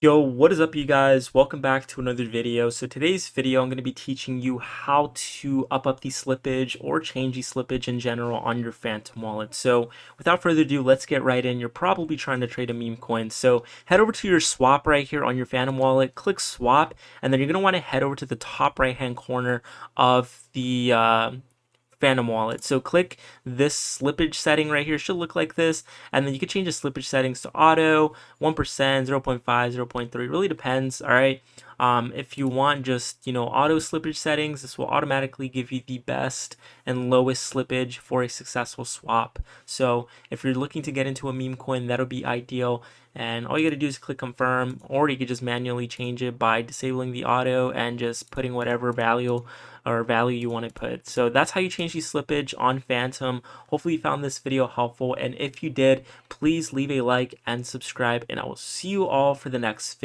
Yo, what is up, you guys? Welcome back to another video. So today's video, I'm going to be teaching you how to up the slippage or change the slippage in general on your Phantom wallet. So without further ado, let's get right in. You're probably trying to trade a meme coin. So head over to your swap right here on your Phantom wallet, click swap, and then you're going to want to head over to the top right hand corner of the Phantom wallet. So click this slippage setting right here. It should look like this, and then you can change the slippage settings to auto, 1%, 0.5, 0.3. Really depends. All right. If you want just auto slippage settings, this will automatically give you the best and lowest slippage for a successful swap. So if you're looking to get into a meme coin, that'll be ideal. And all you gotta do is click confirm, or you could just manually change it by disabling the auto and just putting whatever value you want to put. So that's how you change the slippage on Phantom. Hopefully you found this video helpful, and if you did, please leave a like and subscribe, and I will see you all for the next video.